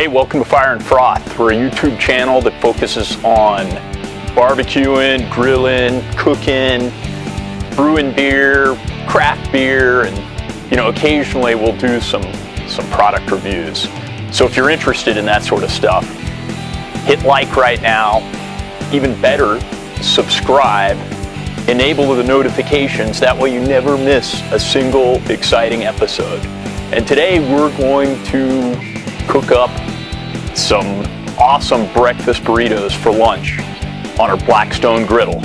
Hey, welcome to Fire and Froth. We're a YouTube channel that focuses on barbecuing, grilling, cooking, brewing beer, craft beer, and occasionally we'll do some product reviews. So if you're interested in that sort of stuff, hit like right now. Even better, subscribe, enable the notifications, that way you never miss a single exciting episode. And today we're going to cook up some awesome breakfast burritos for lunch on our Blackstone Griddle.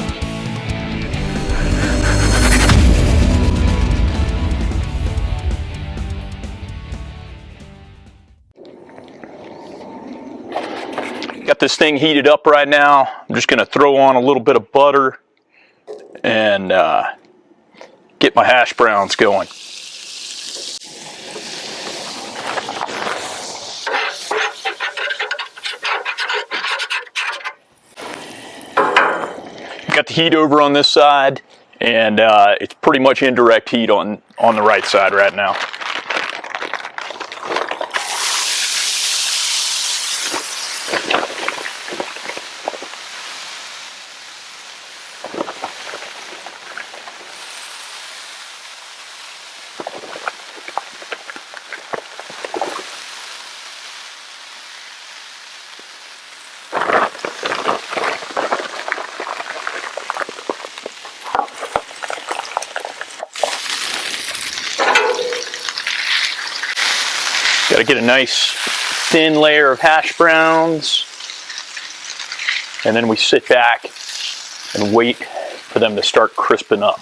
Got this thing heated up right now. I'm just going to throw on a little bit of butter and get my hash browns going. Got the heat over on this side, and it's pretty much indirect heat on the right side right now. Got to get a nice thin layer of hash browns, and then we sit back and wait for them to start crisping up.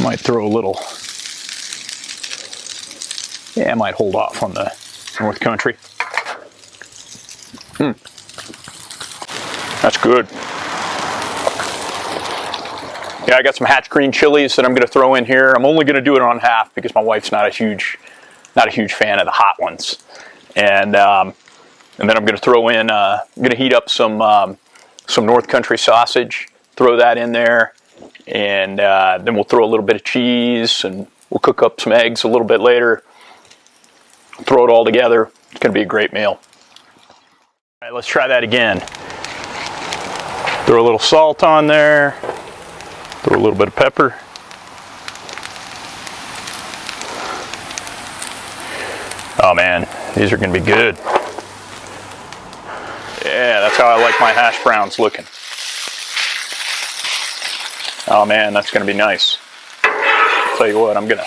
Might throw a little, I might hold off on the North Country. That's good. Yeah, I got some hatch green chilies that I'm going to throw in here. I'm only going to do it on half because my wife's not a huge fan of the hot ones. And then I'm going to throw in, I'm going to heat up some North Country sausage, throw that in there, and then we'll throw a little bit of cheese, and we'll cook up some eggs a little bit later. Throw it all together. It's going to be a great meal. All right, let's try that again. Throw a little salt on there. Throw a little bit of pepper. Oh man, these are going to be good. Yeah, that's how I like my hash browns looking. Oh man, that's going to be nice. I'll tell you what, I'm going to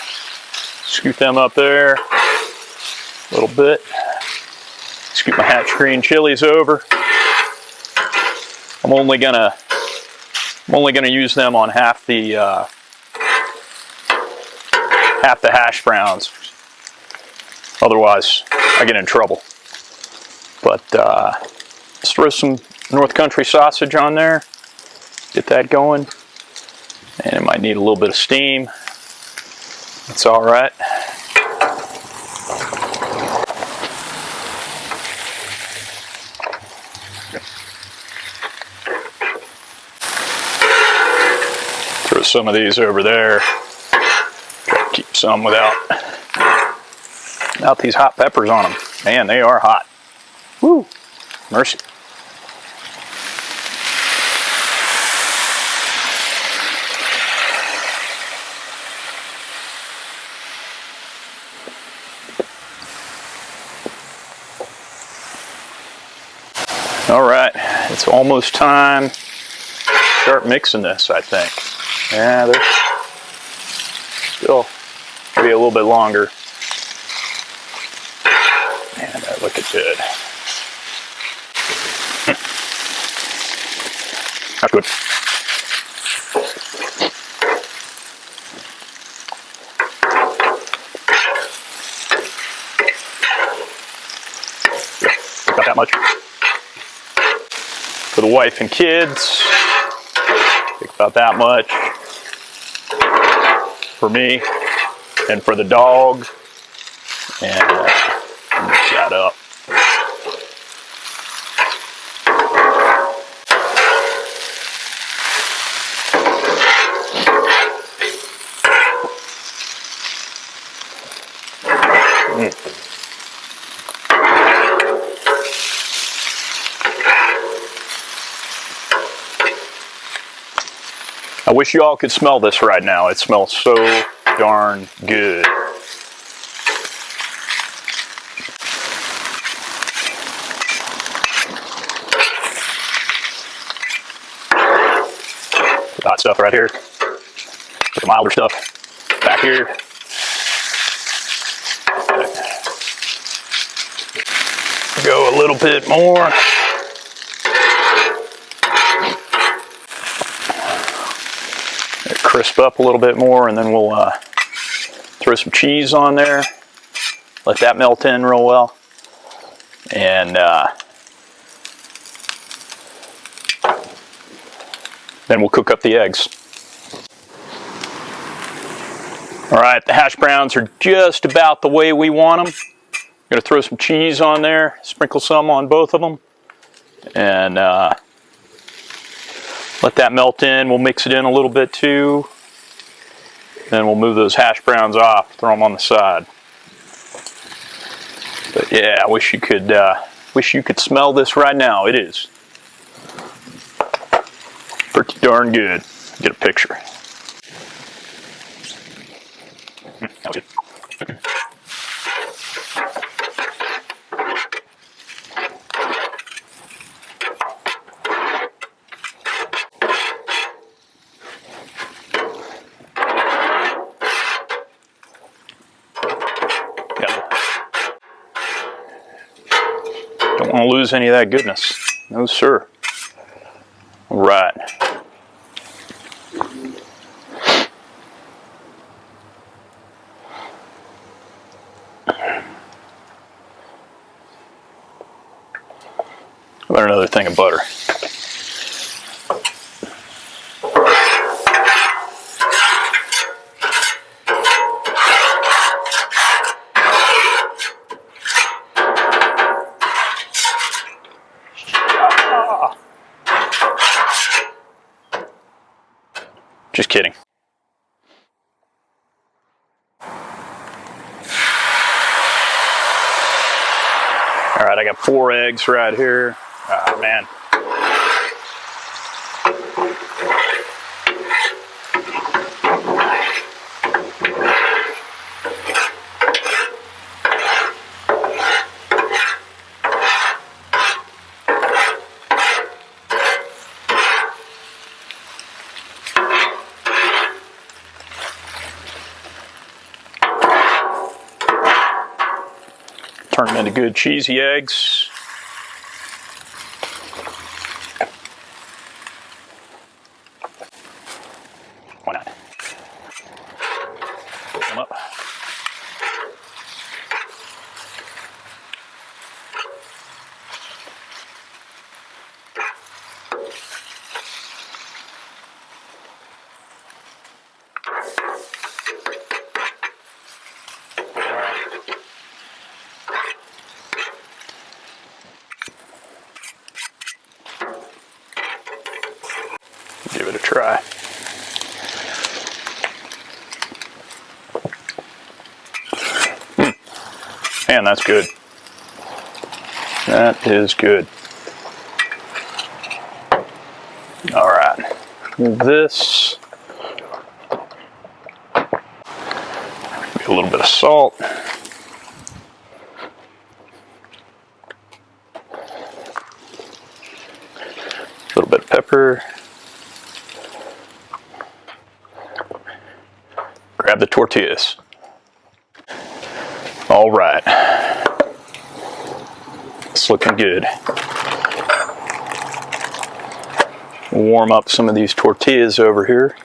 scoot them up there a little bit. Scoot my hatch green chilies over. I'm only gonna use them on half the hash browns. Otherwise, I get in trouble. But let's throw some North Country sausage on there. Get that going. And it might need a little bit of steam. It's all right. Throw some of these over there. Try to keep some without these hot peppers on them. Man, they are hot. Woo! Mercy. All right, it's almost time to start mixing this, I think. Yeah, there's still maybe a little bit longer. Man, that looking good. That's good. Got that much. For the wife and kids, think about that much. For me and for the dog, and mix that up. I wish you all could smell this right now. It smells so darn good. The hot stuff right here. Put the milder stuff back here. Go a little bit more. Crisp up a little bit more, and then we'll throw some cheese on there. Let that melt in real well. And then we'll cook up the eggs. All right, the hash browns are just about the way we want them. I'm gonna throw some cheese on there, sprinkle some on both of them, and let that melt in. We'll mix it in a little bit too. Then we'll move those hash browns off, throw them on the side. But yeah, I wish you could smell this right now. It is pretty darn good. Get a picture. That was good. Don't want to lose any of that goodness. No, sir. All right. About another thing of butter. Just kidding. All right, I got 4 eggs right here. Ah, man. Turn them into good cheesy eggs. Why not? Put them up. Give it a try. Man, that's good. That is good. All right. This. Maybe a little bit of salt. A little bit of pepper. Grab the tortillas. All right. It's looking good. Warm up some of these tortillas over here.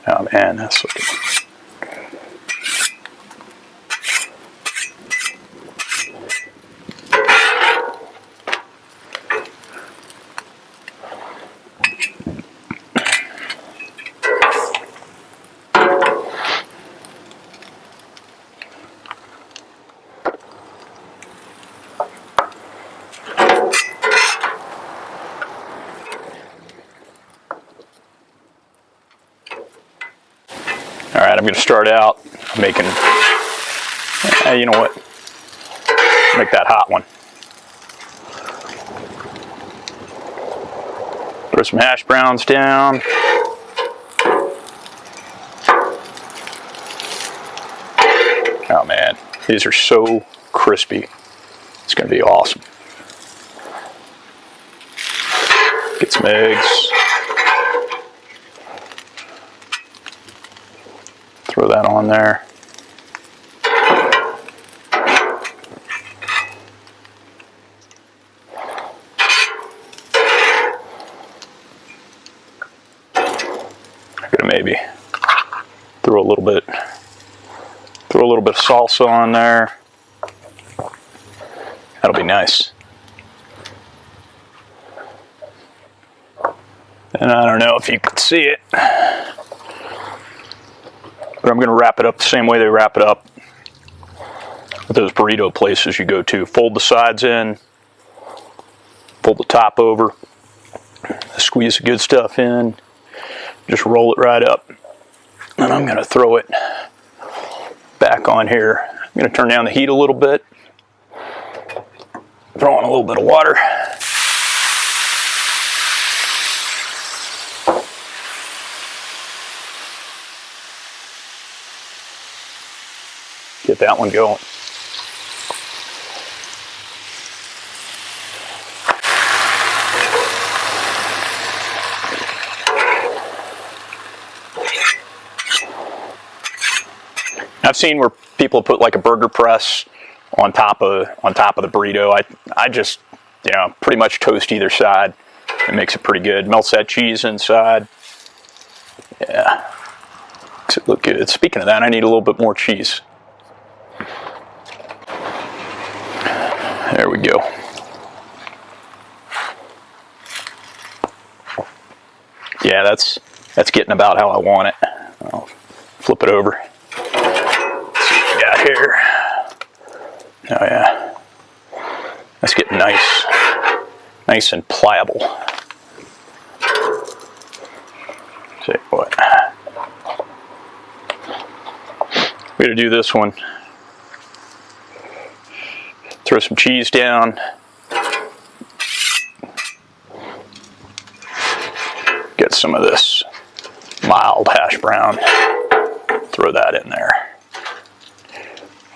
Oh man, that's looking. I'm going to start out making, you know what, make that hot one. Throw some hash browns down. Oh man, these are so crispy. It's going to be awesome. Get some eggs. Throw that on there. I'm gonna maybe throw a little bit of salsa on there. That'll be nice. And I don't know if you can see it, but I'm going to wrap it up the same way they wrap it up at those burrito places you go to. Fold the sides in, fold the top over, squeeze the good stuff in, just roll it right up. And I'm going to throw it back on here. I'm going to turn down the heat a little bit, throw in a little bit of water. Get that one going. I've seen where people put like a burger press on top of the burrito. I just, you know, pretty much toast either side. It makes it pretty good. Melts that cheese inside. Yeah, makes it look good. Speaking of that, I need a little bit more cheese. There we go. Yeah, that's getting about how I want it. I'll flip it over. Let's see what we got here. Oh yeah, that's getting nice and pliable. See what? We're gonna do this one. Throw some cheese down. Get some of this mild hash brown. Throw that in there.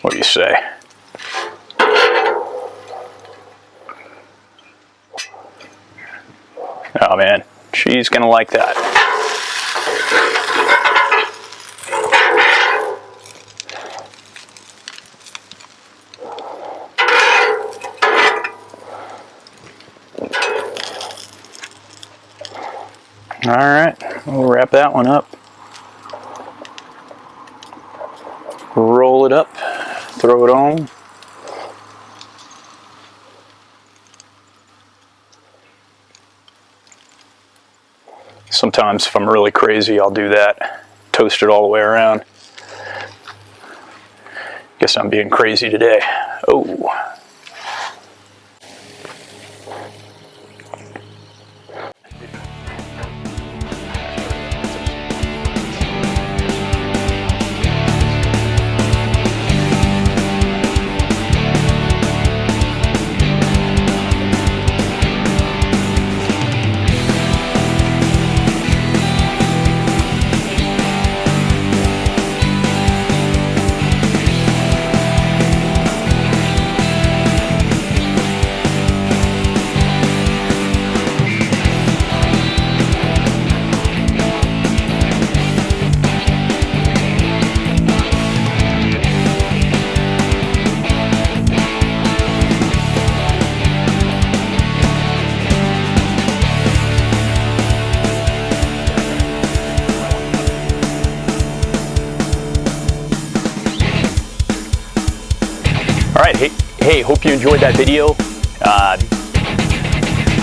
What do you say? Oh man, she's gonna like that. All right, we'll wrap that one up. Roll it up, throw it on. Sometimes if I'm really crazy, I'll do that. Toast it all the way around. Guess I'm being crazy today. Oh. Hey, hope you enjoyed that video. I'm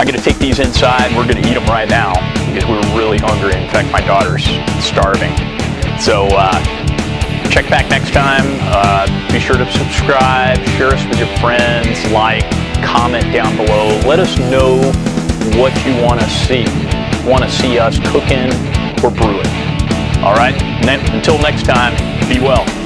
gonna take these inside. We're gonna eat them right now because we're really hungry. In fact, my daughter's starving. So check back next time. Be sure to subscribe, share us with your friends, like, comment down below. Let us know what you want to see. Want to see us cooking or brewing. All right, until next time, be well.